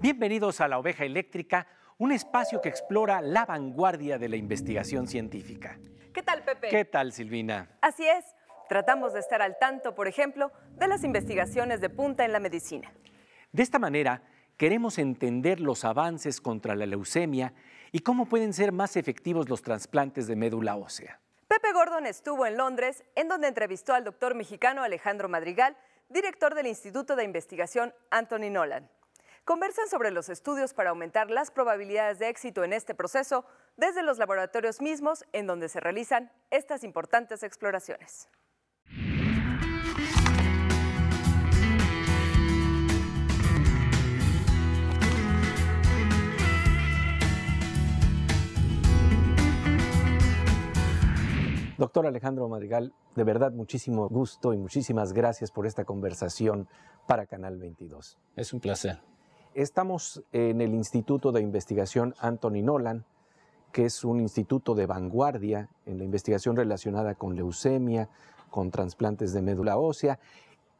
Bienvenidos a La Oveja Eléctrica, un espacio que explora la vanguardia de la investigación científica. ¿Qué tal, Pepe? ¿Qué tal, Silvina? Así es. Tratamos de estar al tanto, por ejemplo, de las investigaciones de punta en la medicina. De esta manera, queremos entender los avances contra la leucemia y cómo pueden ser más efectivos los trasplantes de médula ósea. Pepe Gordon estuvo en Londres, en donde entrevistó al doctor mexicano Alejandro Madrigal, director del Instituto de Investigación Anthony Nolan. Conversan sobre los estudios para aumentar las probabilidades de éxito en este proceso desde los laboratorios mismos en donde se realizan estas importantes exploraciones. Doctor Alejandro Madrigal, de verdad muchísimo gusto y muchísimas gracias por esta conversación para Canal 22. Es un placer. Estamos en el Instituto de Investigación Anthony Nolan, que es un instituto de vanguardia en la investigación relacionada con leucemia, con trasplantes de médula ósea.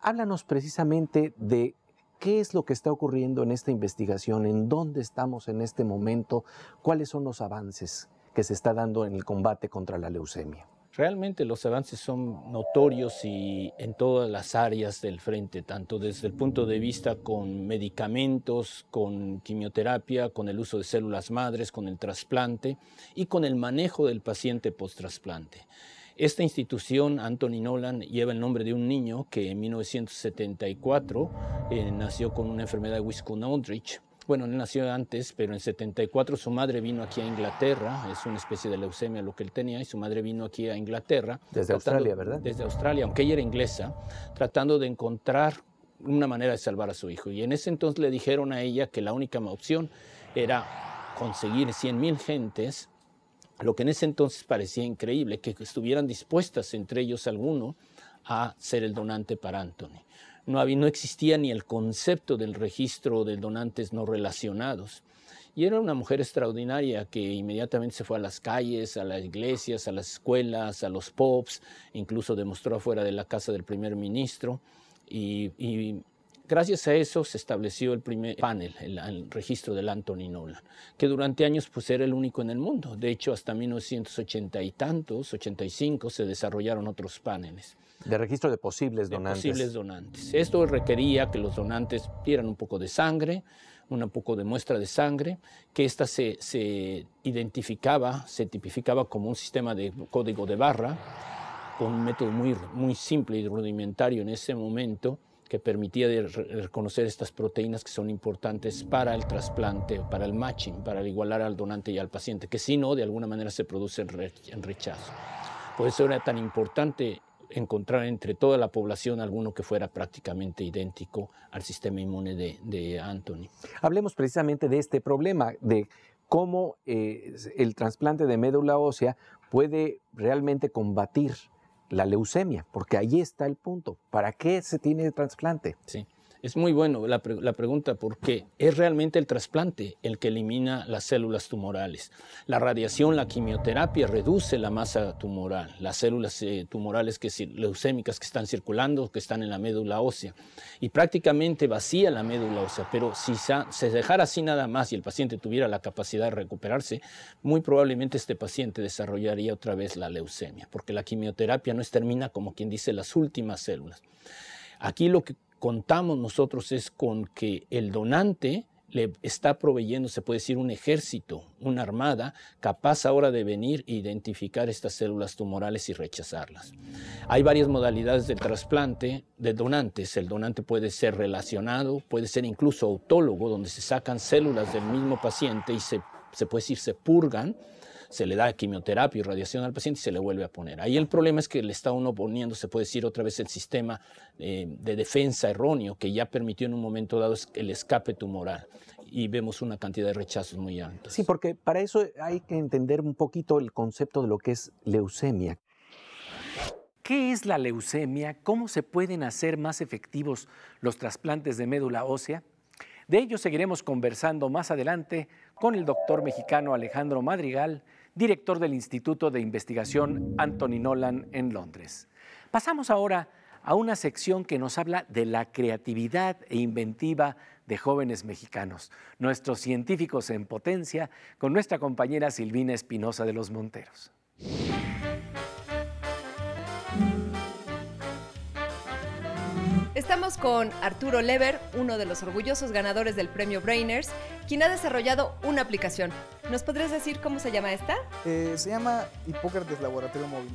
Háblanos precisamente de qué es lo que está ocurriendo en esta investigación, en dónde estamos en este momento, cuáles son los avances que se está dando en el combate contra la leucemia. Realmente los avances son notorios y en todas las áreas del frente, tanto desde el punto de vista con medicamentos, con quimioterapia, con el uso de células madres, con el trasplante y con el manejo del paciente post-trasplante. Esta institución, Anthony Nolan, lleva el nombre de un niño que en 1974 nació con una enfermedad de Wisconsin-Aldrich. Bueno, él nació antes, pero en 74 su madre vino aquí a Inglaterra, es una especie de leucemia lo que él tenía, y su madre vino aquí a Inglaterra. Desde Australia, ¿verdad? Desde Australia, aunque ella era inglesa, tratando de encontrar una manera de salvar a su hijo. Y en ese entonces le dijeron a ella que la única opción era conseguir 100,000 gentes, lo que en ese entonces parecía increíble, que estuvieran dispuestas, entre ellos alguno, a ser el donante para Anthony. No existía ni el concepto del registro de donantes no relacionados. Y era una mujer extraordinaria que inmediatamente se fue a las calles, a las iglesias, a las escuelas, a los pubs, incluso demostró afuera de la casa del primer ministro. Y gracias a eso se estableció el primer panel, el registro del Anthony Nolan, que durante años pues, era el único en el mundo. De hecho, hasta 1980 y tantos, 85, se desarrollaron otros paneles. De registro de posibles donantes. De posibles donantes. Esto requería que los donantes dieran un poco de sangre, un poco de muestra de sangre, que esta se identificaba, se tipificaba como un sistema de código de barra, con un método muy simple y rudimentario en ese momento, que permitía reconocer estas proteínas que son importantes para el trasplante, para el matching, para igualar al donante y al paciente, que si no, de alguna manera se produce en rechazo. Por eso era tan importante encontrar entre toda la población alguno que fuera prácticamente idéntico al sistema inmune de Anthony. Hablemos precisamente de este problema, de cómo el trasplante de médula ósea puede realmente combatir la leucemia, porque ahí está el punto. ¿Para qué se tiene el trasplante? Sí, es muy bueno la pregunta porque es realmente el trasplante el que elimina las células tumorales. La radiación, la quimioterapia reduce la masa tumoral, las células tumorales leucémicas que están circulando, que están en la médula ósea, y prácticamente vacía la médula ósea, pero si se dejara así nada más y el paciente tuviera la capacidad de recuperarse, muy probablemente este paciente desarrollaría otra vez la leucemia, porque la quimioterapia no extermina, como quien dice, las últimas células. Aquí lo que contamos nosotros es con que el donante le está proveyendo, se puede decir, un ejército, una armada, capaz ahora de venir e identificar estas células tumorales y rechazarlas. Hay varias modalidades del trasplante de donantes. El donante puede ser relacionado, puede ser incluso autólogo, donde se sacan células del mismo paciente y se puede decir, se purgan, se le da quimioterapia y radiación al paciente y se le vuelve a poner. Ahí el problema es que le está uno poniendo, se puede decir otra vez, el sistema de defensa erróneo que ya permitió en un momento dado el escape tumoral y vemos una cantidad de rechazos muy altos. Sí, porque para eso hay que entender un poquito el concepto de lo que es leucemia. ¿Qué es la leucemia? ¿Cómo se pueden hacer más efectivos los trasplantes de médula ósea? De ello seguiremos conversando más adelante con el doctor mexicano Alejandro Madrigal, director del Instituto de Investigación Anthony Nolan en Londres. Pasamos ahora a una sección que nos habla de la creatividad e inventiva de jóvenes mexicanos, nuestros científicos en potencia, con nuestra compañera Silvina Espinosa de los Monteros. Estamos con Arturo Leber, uno de los orgullosos ganadores del premio Brainers, quien ha desarrollado una aplicación. ¿Nos podrías decir cómo se llama esta? Se llama Hipócrates Laboratorio Móvil.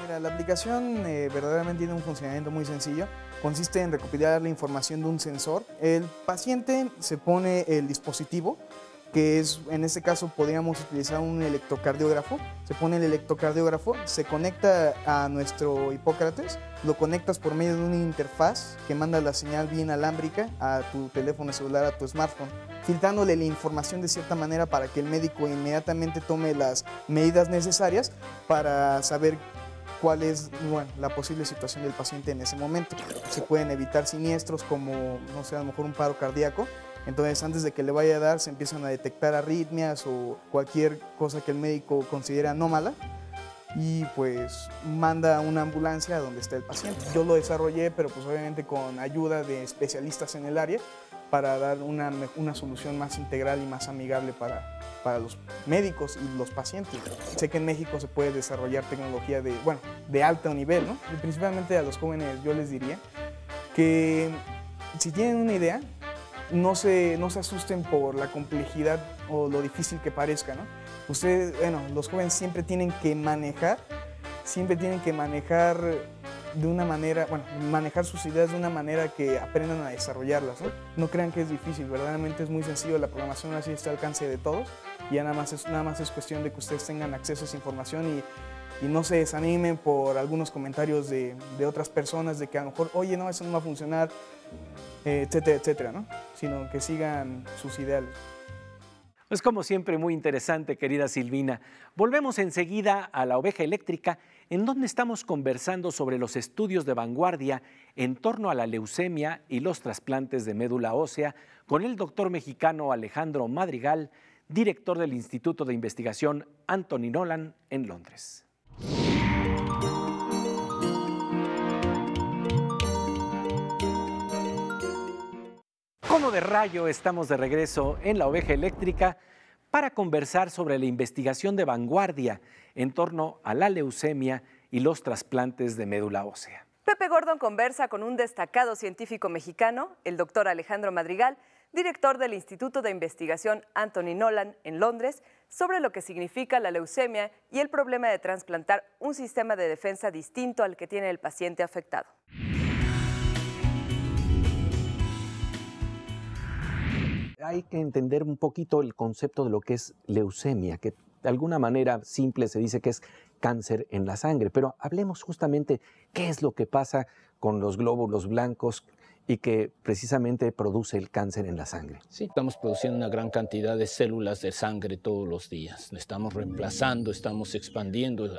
Mira, la aplicación verdaderamente tiene un funcionamiento muy sencillo. Consiste en recopilar la información de un sensor. El paciente se pone el dispositivo, que es, en este caso podríamos utilizar un electrocardiógrafo. Se pone el electrocardiógrafo, se conecta a nuestro Hipócrates, lo conectas por medio de una interfaz que manda la señal vía inalámbrica a tu teléfono celular, a tu smartphone, filtrándole la información de cierta manera para que el médico inmediatamente tome las medidas necesarias para saber cuál es, bueno, la posible situación del paciente en ese momento. Se pueden evitar siniestros como, no sé, a lo mejor un paro cardíaco. Entonces, antes de que le vaya a dar, se empiezan a detectar arritmias o cualquier cosa que el médico considere anómala y pues manda una ambulancia a donde está el paciente. Yo lo desarrollé, pero pues obviamente con ayuda de especialistas en el área para dar una solución más integral y más amigable para los médicos y los pacientes. Sé que en México se puede desarrollar tecnología de alto nivel, ¿no? Y principalmente a los jóvenes yo les diría que si tienen una idea, no se asusten por la complejidad o lo difícil que parezca, ¿no? Ustedes, bueno, los jóvenes siempre tienen que manejar de una manera, bueno, manejar sus ideas de una manera que aprendan a desarrollarlas, ¿no? No crean que es difícil, verdaderamente es muy sencillo, la programación así está al alcance de todos y ya nada más es cuestión de que ustedes tengan acceso a esa información y no se desanimen por algunos comentarios de otras personas de que a lo mejor, oye, no, eso no va a funcionar, etcétera, etcétera, ¿no? Sino que sigan sus ideales. Pues como siempre, muy interesante, querida Silvina. Volvemos enseguida a La Oveja Eléctrica, en donde estamos conversando sobre los estudios de vanguardia en torno a la leucemia y los trasplantes de médula ósea, con el doctor mexicano Alejandro Madrigal, director del Instituto de Investigación Anthony Nolan en Londres. Como de rayo, estamos de regreso en La Oveja Eléctrica para conversar sobre la investigación de vanguardia en torno a la leucemia y los trasplantes de médula ósea. Pepe Gordon conversa con un destacado científico mexicano, el doctor Alejandro Madrigal, director del Instituto de Investigación Anthony Nolan en Londres, sobre lo que significa la leucemia y el problema de trasplantar un sistema de defensa distinto al que tiene el paciente afectado. Hay que entender un poquito el concepto de lo que es leucemia, que de alguna manera simple se dice que es cáncer en la sangre, pero hablemos justamente qué es lo que pasa con los glóbulos blancos y que precisamente produce el cáncer en la sangre. Sí, estamos produciendo una gran cantidad de células de sangre todos los días. Estamos reemplazando, estamos expandiendo.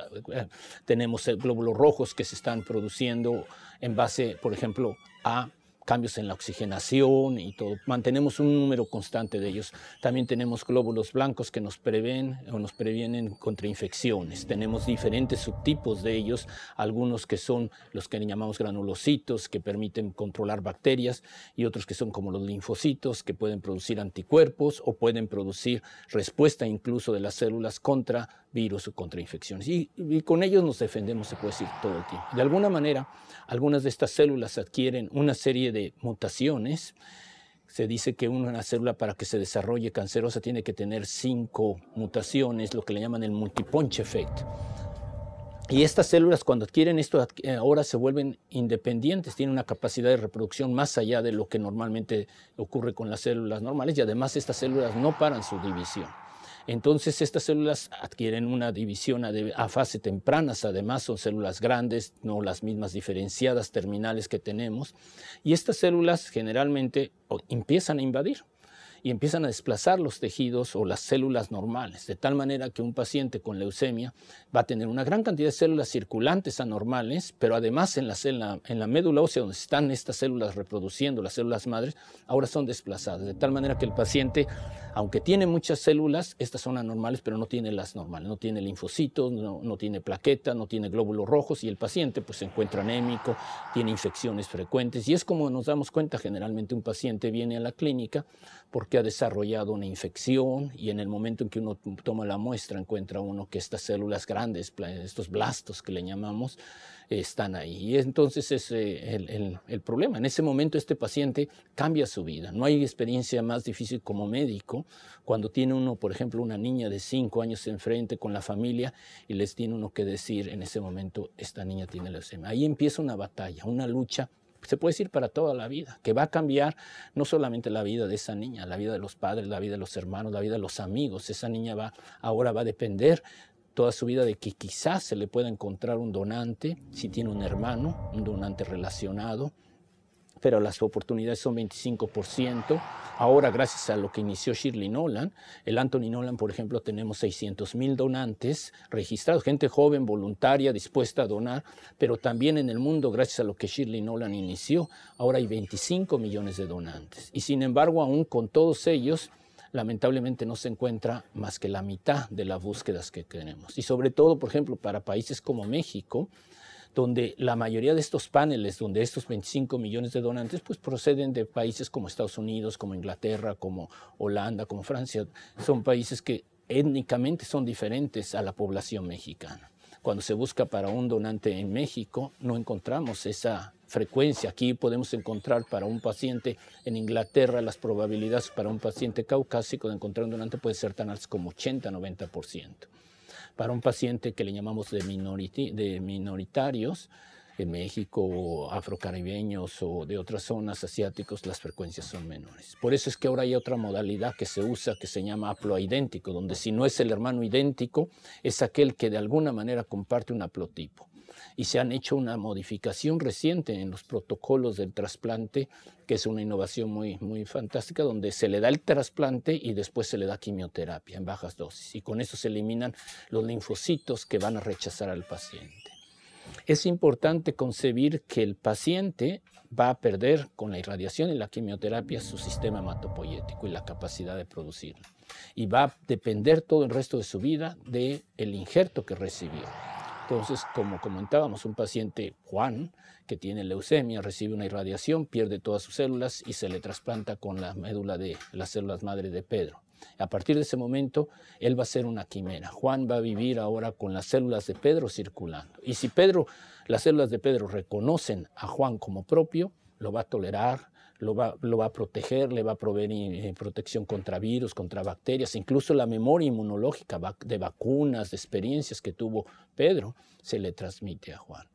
Tenemos glóbulos rojos que se están produciendo en base, por ejemplo, a cambios en la oxigenación y todo. Mantenemos un número constante de ellos. También tenemos glóbulos blancos que nos prevén o nos previenen contra infecciones. Tenemos diferentes subtipos de ellos, algunos que son los que llamamos granulocitos, que permiten controlar bacterias, y otros que son como los linfocitos, que pueden producir anticuerpos o pueden producir respuesta incluso de las células contra virus o contra infecciones. Y con ellos nos defendemos, se puede decir, todo el tiempo. De alguna manera, algunas de estas células adquieren una serie de mutaciones. Se dice que una célula, para que se desarrolle cancerosa, tiene que tener 5 mutaciones, lo que le llaman el multipunch effect. Y estas células, cuando adquieren esto, ahora se vuelven independientes, tienen una capacidad de reproducción más allá de lo que normalmente ocurre con las células normales, y además estas células no paran su división. Entonces estas células adquieren una división a fase tempranas, además son células grandes, no las mismas diferenciadas terminales que tenemos, y estas células generalmente empiezan a invadir y empiezan a desplazar los tejidos o las células normales, de tal manera que un paciente con leucemia va a tener una gran cantidad de células circulantes anormales, pero además en la médula ósea donde están estas células reproduciendo, las células madres, ahora son desplazadas, de tal manera que el paciente, aunque tiene muchas células, estas son anormales, pero no tiene las normales, no tiene linfocitos, no tiene plaquetas, no tiene glóbulos rojos, y el paciente pues se encuentra anémico, tiene infecciones frecuentes, y es como nos damos cuenta, generalmente un paciente viene a la clínica porque ha desarrollado una infección, y en el momento en que uno toma la muestra encuentra uno que estas células grandes, estos blastos que le llamamos, están ahí. Y entonces es el problema. En ese momento este paciente cambia su vida. No hay experiencia más difícil como médico cuando tiene uno, por ejemplo, una niña de 5 años enfrente con la familia y les tiene uno que decir en ese momento, esta niña tiene leucemia. Ahí empieza una batalla, una lucha, se puede decir para toda la vida, que va a cambiar no solamente la vida de esa niña, la vida de los padres, la vida de los hermanos, la vida de los amigos. Esa niña ahora va a depender toda su vida de que quizás se le pueda encontrar un donante, si tiene un hermano, un donante relacionado, pero las oportunidades son 25%. Ahora, gracias a lo que inició Shirley Nolan, el Anthony Nolan, por ejemplo, tenemos 600,000 donantes registrados, gente joven, voluntaria, dispuesta a donar, pero también en el mundo, gracias a lo que Shirley Nolan inició, ahora hay 25 millones de donantes. Y sin embargo, aún con todos ellos, lamentablemente no se encuentra más que la mitad de las búsquedas que tenemos. Y sobre todo, por ejemplo, para países como México, donde la mayoría de estos paneles, donde estos 25 millones de donantes, pues proceden de países como Estados Unidos, como Inglaterra, como Holanda, como Francia. Son países que étnicamente son diferentes a la población mexicana. Cuando se busca para un donante en México, no encontramos esa frecuencia. Aquí podemos encontrar para un paciente en Inglaterra, las probabilidades para un paciente caucásico de encontrar un donante puede ser tan altas como 80-90%. Para un paciente que le llamamos de minoritarios, en México, afrocaribeños o de otras zonas asiáticos, las frecuencias son menores. Por eso es que ahora hay otra modalidad que se usa que se llama haploidéntico, donde si no es el hermano idéntico, es aquel que de alguna manera comparte un haplotipo. Y se han hecho una modificación reciente en los protocolos del trasplante, que es una innovación muy, muy fantástica, donde se le da el trasplante y después se le da quimioterapia en bajas dosis. Y con eso se eliminan los linfocitos que van a rechazar al paciente. Es importante concebir que el paciente va a perder con la irradiación y la quimioterapia su sistema hematopoyético y la capacidad de producirlo. Y va a depender todo el resto de su vida del injerto que recibió. Entonces, como comentábamos, un paciente, Juan, que tiene leucemia, recibe una irradiación, pierde todas sus células y se le trasplanta con la médula de las células madre de Pedro. A partir de ese momento, él va a ser una quimera. Juan va a vivir ahora con las células de Pedro circulando. Y si las células de Pedro reconocen a Juan como propio, lo va a tolerar, lo va a proteger, le va a proveer protección contra virus, contra bacterias, incluso la memoria inmunológica de vacunas, de experiencias que tuvo Pedro, se le transmite a Juan.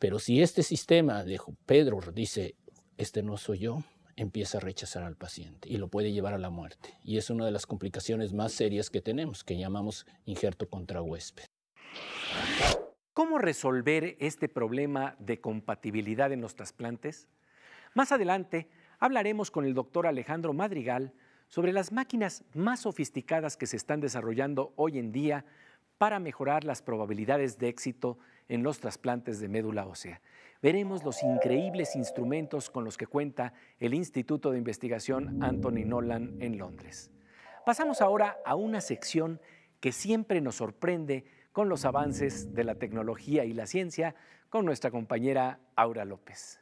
Pero si este sistema de Pedro dice, este no soy yo, empieza a rechazar al paciente y lo puede llevar a la muerte. Y es una de las complicaciones más serias que tenemos, que llamamos injerto contra huésped. ¿Cómo resolver este problema de compatibilidad en los trasplantes? Más adelante hablaremos con el doctor Alejandro Madrigal sobre las máquinas más sofisticadas que se están desarrollando hoy en día para mejorar las probabilidades de éxito en los trasplantes de médula ósea. Veremos los increíbles instrumentos con los que cuenta el Instituto de Investigación Anthony Nolan en Londres. Pasamos ahora a una sección que siempre nos sorprende con los avances de la tecnología y la ciencia con nuestra compañera Aura López.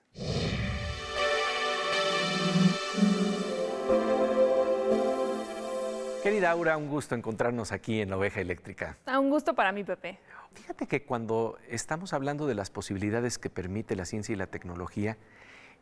Querida Aura, un gusto encontrarnos aquí en La Oveja Eléctrica. Un gusto para mí, Pepe. Fíjate que cuando estamos hablando de las posibilidades que permite la ciencia y la tecnología,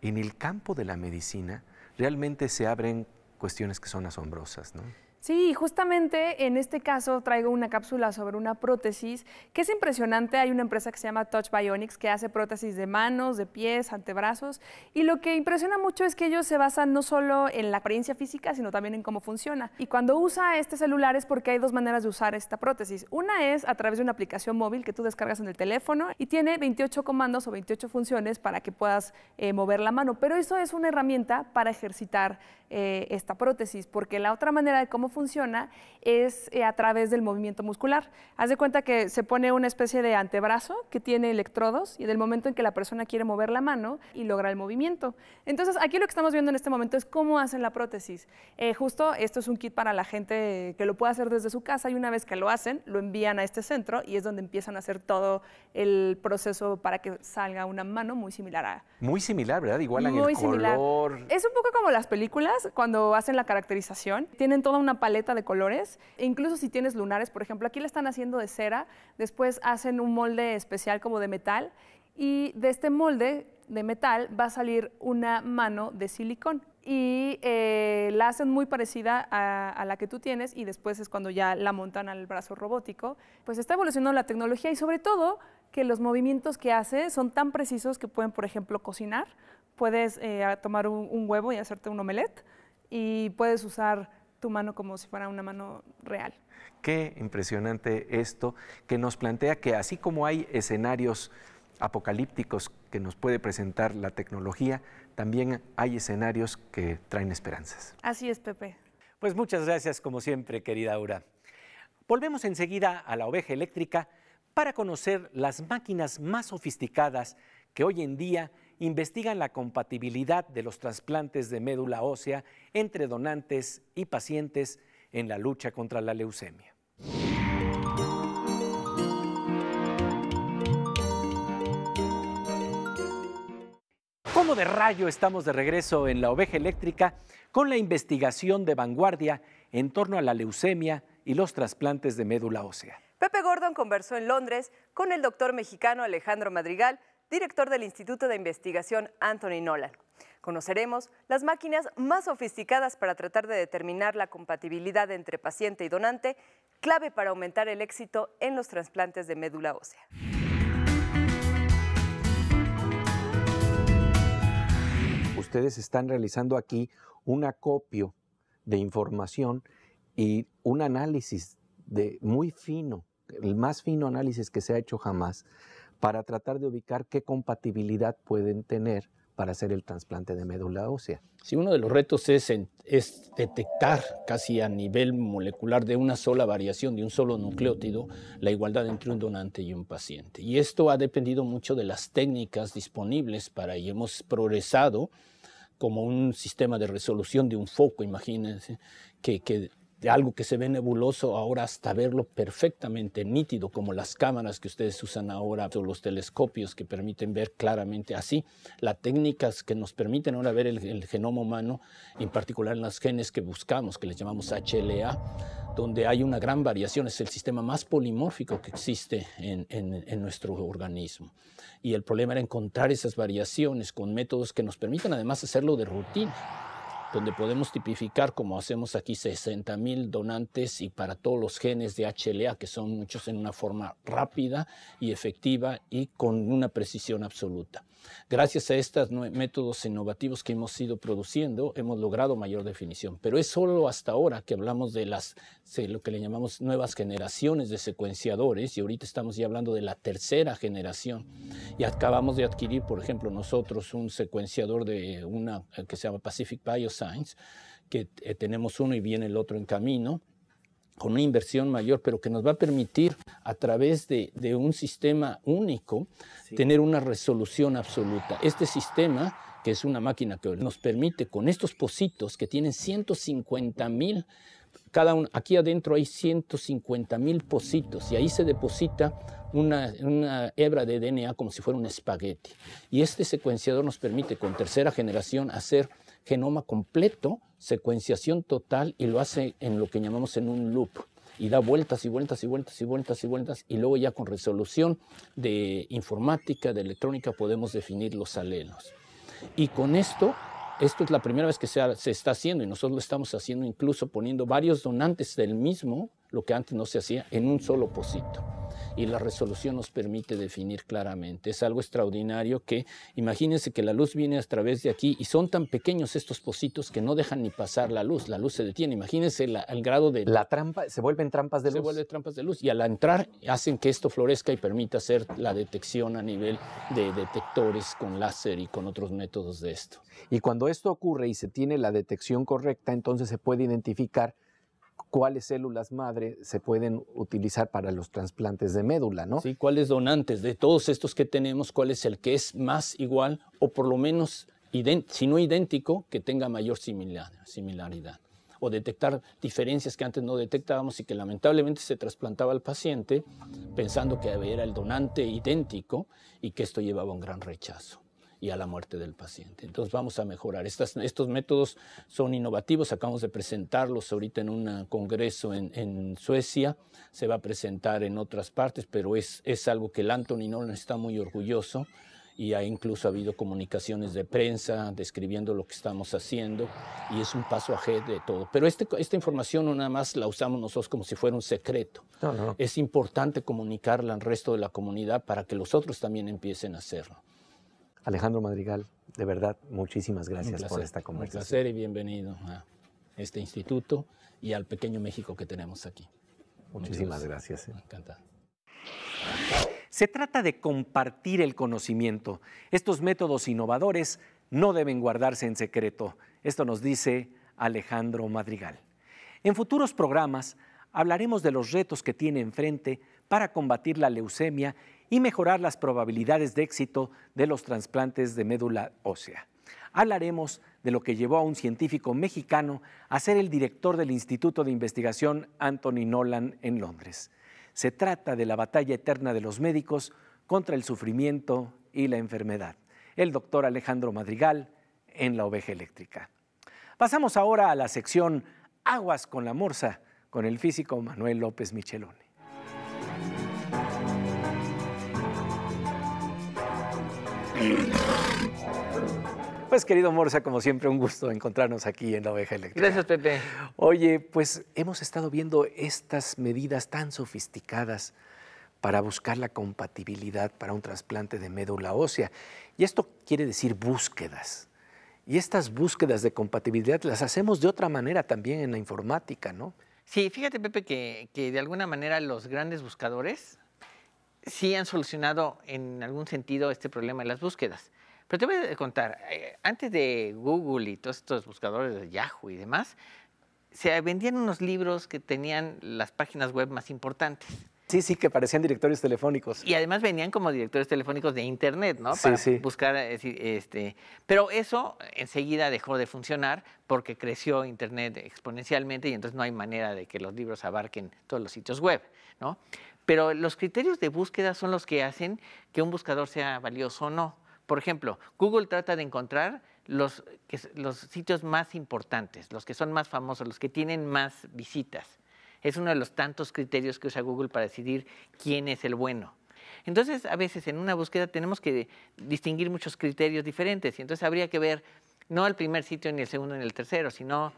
en el campo de la medicina realmente se abren cuestiones que son asombrosas, ¿no? Sí, justamente en este caso traigo una cápsula sobre una prótesis que es impresionante. Hay una empresa que se llama Touch Bionics que hace prótesis de manos, de pies, antebrazos, y lo que impresiona mucho es que ellos se basan no solo en la apariencia física, sino también en cómo funciona. Y cuando usa este celular es porque hay dos maneras de usar esta prótesis. Una es a través de una aplicación móvil que tú descargas en el teléfono y tiene 28 comandos o 28 funciones para que puedas mover la mano, pero eso es una herramienta para ejercitar esta prótesis, porque la otra manera de cómo funciona es a través del movimiento muscular. Haz de cuenta que se pone una especie de antebrazo que tiene electrodos y del momento en que la persona quiere mover la mano y logra el movimiento. Entonces, aquí lo que estamos viendo en este momento es cómo hacen la prótesis. Justo esto es un kit para la gente que lo puede hacer desde su casa y una vez que lo hacen, lo envían a este centro y es donde empiezan a hacer todo el proceso para que salga una mano muy similar a... Muy similar, ¿verdad? Igualan Muy el similar. color. Es un poco como las películas cuando hacen la caracterización. Tienen toda una paleta de colores. E incluso si tienes lunares, por ejemplo, aquí le están haciendo de cera, después hacen un molde especial como de metal y de este molde de metal va a salir una mano de silicón y la hacen muy parecida a la que tú tienes y después es cuando ya la montan al brazo robótico. Pues está evolucionando la tecnología y sobre todo que los movimientos que hace son tan precisos que pueden, por ejemplo, cocinar. Puedes tomar un huevo y hacerte un omelette y puedes usar tu mano como si fuera una mano real. Qué impresionante esto, que nos plantea que así como hay escenarios apocalípticos que nos puede presentar la tecnología, también hay escenarios que traen esperanzas. Así es, Pepe. Pues muchas gracias, como siempre, querida Aura. Volvemos enseguida a la oveja eléctrica para conocer las máquinas más sofisticadas que hoy en día investigan la compatibilidad de los trasplantes de médula ósea entre donantes y pacientes en la lucha contra la leucemia. Como de rayo estamos de regreso en la oveja eléctrica con la investigación de vanguardia en torno a la leucemia y los trasplantes de médula ósea. Pepe Gordon conversó en Londres con el doctor mexicano Alejandro Madrigal, director del Instituto de Investigación Anthony Nolan. Conoceremos las máquinas más sofisticadas para tratar de determinar la compatibilidad entre paciente y donante, clave para aumentar el éxito en los trasplantes de médula ósea. Ustedes están realizando aquí un acopio de información y un análisis muy fino, el más fino análisis que se ha hecho jamás, para tratar de ubicar qué compatibilidad pueden tener para hacer el trasplante de médula ósea. Sí, uno de los retos es detectar casi a nivel molecular de una sola variación, de un solo nucleótido, la igualdad entre un donante y un paciente. Y esto ha dependido mucho de las técnicas disponibles para ello. Hemos progresado como un sistema de resolución de un foco, imagínense, que de algo que se ve nebuloso ahora hasta verlo perfectamente nítido, como las cámaras que ustedes usan ahora o los telescopios que permiten ver claramente así. Las técnicas que nos permiten ahora ver el genoma humano, en particular en los genes que buscamos, que les llamamos HLA, donde hay una gran variación, es el sistema más polimórfico que existe en nuestro organismo. Y el problema era encontrar esas variaciones con métodos que nos permitan además hacerlo de rutina, donde podemos tipificar, como hacemos aquí, 60,000 donantes y para todos los genes de HLA, que son muchos, en una forma rápida y efectiva y con una precisión absoluta. Gracias a estos métodos innovativos que hemos ido produciendo, hemos logrado mayor definición. Pero es solo hasta ahora que hablamos de lo que le llamamos nuevas generaciones de secuenciadores, y ahorita estamos ya hablando de la tercera generación. Y acabamos de adquirir, por ejemplo, nosotros un secuenciador de que se llama Pacific Bioscience, que tenemos uno y viene el otro en camino, con una inversión mayor, pero que nos va a permitir, a través de un sistema único, tener una resolución absoluta. Este sistema, que es una máquina que nos permite, con estos pocitos que tienen 150,000, cada uno, aquí adentro hay 150,000 pocitos, y ahí se deposita una hebra de DNA como si fuera un espagueti. Y este secuenciador nos permite, con tercera generación, hacer genoma completo, secuenciación total, y lo hace en lo que llamamos en un loop, y da vueltas y vueltas y vueltas y vueltas y vueltas, y luego ya con resolución de informática, de electrónica, podemos definir los alelos. Y con esto es la primera vez que se está haciendo, y nosotros lo estamos haciendo incluso poniendo varios donantes del mismo, lo que antes no se hacía, en un solo pocito. y la resolución nos permite definir claramente. Es algo extraordinario que, imagínense que la luz viene a través de aquí y son tan pequeños estos pocitos que no dejan ni pasar la luz se detiene. Imagínense el grado de... La trampa, se vuelven trampas de luz. Se vuelven trampas de luz y al entrar hacen que esto florezca y permita hacer la detección a nivel de detectores con láser y con otros métodos de esto. Y cuando esto ocurre y se tiene la detección correcta, entonces se puede identificar cuáles células madre se pueden utilizar para los trasplantes de médula, ¿no? Sí, cuáles donantes de todos estos que tenemos, cuál es el que es más igual o por lo menos, si no idéntico, que tenga mayor similaridad. O detectar diferencias que antes no detectábamos y que lamentablemente se trasplantaba al paciente pensando que era el donante idéntico y que esto llevaba un gran rechazo y a la muerte del paciente. Entonces vamos a mejorar. Estos métodos son innovativos, acabamos de presentarlos ahorita en un congreso en Suecia, se va a presentar en otras partes, pero es algo que el Anthony Nolan está muy orgulloso y incluso ha habido comunicaciones de prensa describiendo lo que estamos haciendo y es un paso ahead de todo. Pero esta información no nada más la usamos nosotros como si fuera un secreto. No. Es importante comunicarla al resto de la comunidad para que los otros también empiecen a hacerlo. Alejandro Madrigal, de verdad, muchísimas gracias por esta conversación. Un placer y bienvenido a este instituto y al pequeño México que tenemos aquí. Muchísimas gracias. Encantado. Se trata de compartir el conocimiento. Estos métodos innovadores no deben guardarse en secreto. Esto nos dice Alejandro Madrigal. En futuros programas hablaremos de los retos que tiene enfrente para combatir la leucemia y mejorar las probabilidades de éxito de los trasplantes de médula ósea. Hablaremos de lo que llevó a un científico mexicano a ser el director del Instituto de Investigación Anthony Nolan en Londres. Se trata de la batalla eterna de los médicos contra el sufrimiento y la enfermedad. El doctor Alejandro Madrigal en La Oveja Eléctrica. Pasamos ahora a la sección Aguas con la Morsa con el físico Manuel López Michelone. Pues querido Morsa, como siempre, un gusto encontrarnos aquí en La Oveja Eléctrica. Gracias, Pepe. Oye, pues hemos estado viendo estas medidas tan sofisticadas para buscar la compatibilidad para un trasplante de médula ósea. Y esto quiere decir búsquedas. Y estas búsquedas de compatibilidad las hacemos de otra manera también en la informática, ¿no? Sí, fíjate, Pepe, que de alguna manera los grandes buscadores sí han solucionado en algún sentido este problema de las búsquedas. Pero te voy a contar, antes de Google y todos estos buscadores de Yahoo y demás, se vendían unos libros que tenían las páginas web más importantes. Sí, que parecían directorios telefónicos. Y además venían como directorios telefónicos de Internet, ¿no? Sí, Para sí. buscar, pero eso enseguida dejó de funcionar porque creció Internet exponencialmente y entonces no hay manera de que los libros abarquen todos los sitios web, ¿no? Pero los criterios de búsqueda son los que hacen que un buscador sea valioso o no. Por ejemplo, Google trata de encontrar los sitios más importantes, los que son más famosos, los que tienen más visitas. Es uno de los tantos criterios que usa Google para decidir quién es el bueno. Entonces, a veces en una búsqueda tenemos que distinguir muchos criterios diferentes y entonces habría que ver no el primer sitio, ni el segundo, ni el tercero, sino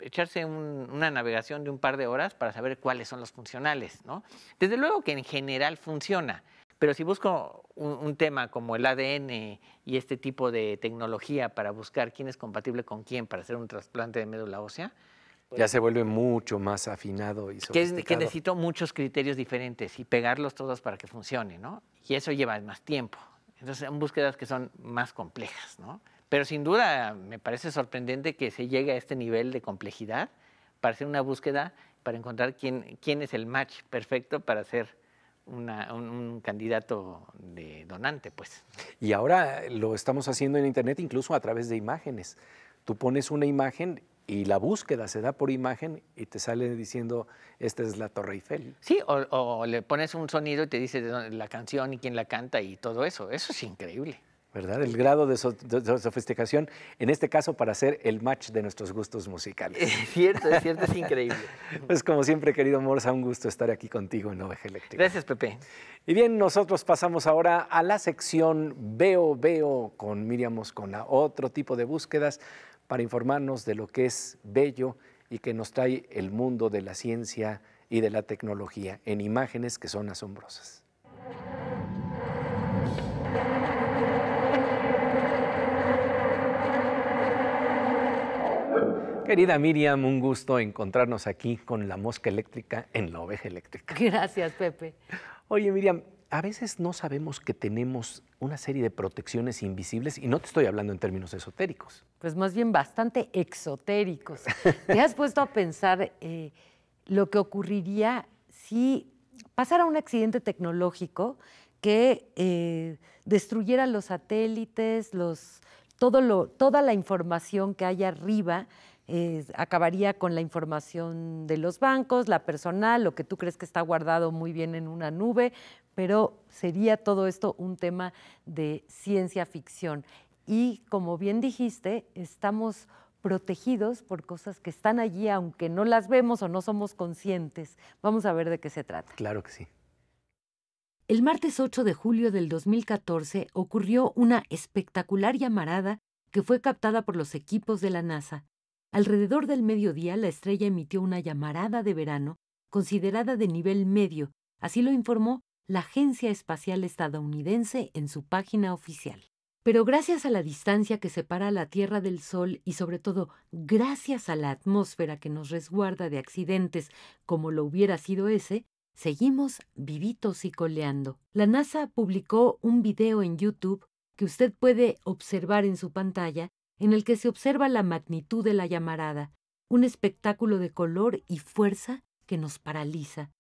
echarse una navegación de un par de horas para saber cuáles son los funcionales, ¿no? Desde luego que en general funciona, pero si busco un tema como el ADN y este tipo de tecnología para buscar quién es compatible con quién para hacer un trasplante de médula ósea, Ya se vuelve mucho más afinado y sofisticado. que necesito muchos criterios diferentes y pegarlos todos para que funcione, ¿no? Y eso lleva más tiempo. Entonces son búsquedas que son más complejas, ¿no? Pero sin duda me parece sorprendente que se llegue a este nivel de complejidad para hacer una búsqueda, para encontrar quién es el match perfecto para ser un candidato de donante, pues. Y ahora lo estamos haciendo en Internet incluso a través de imágenes. Tú pones una imagen y la búsqueda se da por imagen y te sale diciendo, esta es la Torre Eiffel. Sí, o le pones un sonido y te dice la canción y quién la canta y todo eso. Eso es increíble. ¿Verdad? El grado de sofisticación, en este caso, para hacer el match de nuestros gustos musicales. Es cierto, es increíble. Pues como siempre, querido Morsa, un gusto estar aquí contigo en La Oveja Eléctrica. Gracias, Pepe. Y bien, nosotros pasamos ahora a la sección Veo con Miriam Moscona, otro tipo de búsquedas para informarnos de lo que es bello y que nos trae el mundo de la ciencia y de la tecnología en imágenes que son asombrosas. Querida Miriam, un gusto encontrarnos aquí con la mosca eléctrica en la oveja eléctrica. Gracias, Pepe. Oye, Miriam, a veces no sabemos que tenemos una serie de protecciones invisibles y no te estoy hablando en términos esotéricos. Pues más bien bastante exotéricos. ¿Te has puesto a pensar lo que ocurriría si pasara un accidente tecnológico que destruyera los satélites, toda la información que hay arriba? Acabaría con la información de los bancos, la personal, lo que tú crees que está guardado muy bien en una nube, pero sería todo esto un tema de ciencia ficción. Y como bien dijiste, estamos protegidos por cosas que están allí, aunque no las vemos o no somos conscientes. Vamos a ver de qué se trata. Claro que sí. El martes 8 de julio del 2014 ocurrió una espectacular llamarada que fue captada por los equipos de la NASA. Alrededor del mediodía, la estrella emitió una llamarada de verano considerada de nivel medio, así lo informó la Agencia Espacial Estadounidense en su página oficial. Pero gracias a la distancia que separa a la Tierra del Sol y sobre todo gracias a la atmósfera que nos resguarda de accidentes como lo hubiera sido ese, seguimos vivitos y coleando. La NASA publicó un video en YouTube que usted puede observar en su pantalla, en el que se observa la magnitud de la llamarada, un espectáculo de color y fuerza que nos paraliza.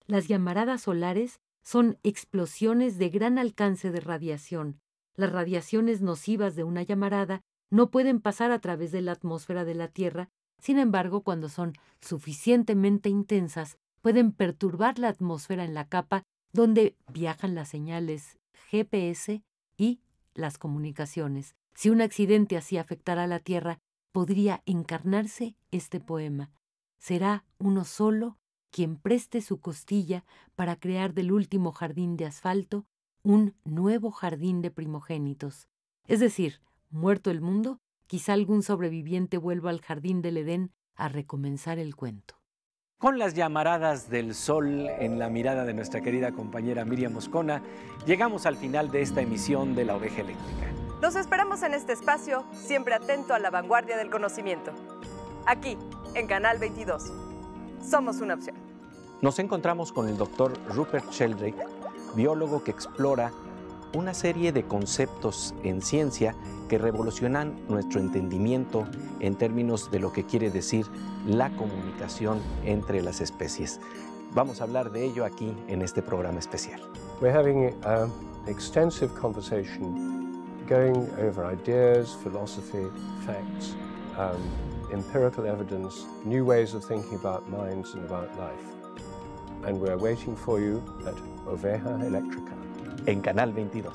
Las llamaradas solares son explosiones de gran alcance de radiación. Las radiaciones nocivas de una llamarada no pueden pasar a través de la atmósfera de la Tierra, sin embargo, cuando son suficientemente intensas, pueden perturbar la atmósfera en la capa donde viajan las señales GPS y las comunicaciones. Si un accidente así afectara a la Tierra, podría encarnarse este poema. Será uno solo quien preste su costilla para crear del último jardín de asfalto un nuevo jardín de primogénitos. Es decir, muerto el mundo, quizá algún sobreviviente vuelva al jardín del Edén a recomenzar el cuento. Con las llamaradas del sol en la mirada de nuestra querida compañera Miriam Moscona, llegamos al final de esta emisión de La Oveja Eléctrica. Los esperamos en este espacio, siempre atento a la vanguardia del conocimiento. Aquí, en Canal 22. Somos una opción. Nos encontramos con el doctor Rupert Sheldrake, biólogo que explora una serie de conceptos en ciencia que revolucionan nuestro entendimiento en términos de lo que quiere decir la comunicación entre las especies. Vamos a hablar de ello aquí en este programa especial. We're having an extensive conversation going over ideas, philosophy, facts, empirical evidence, new ways of thinking about minds and about life. And we're waiting for you at Oveja Electrica. En Canal 22.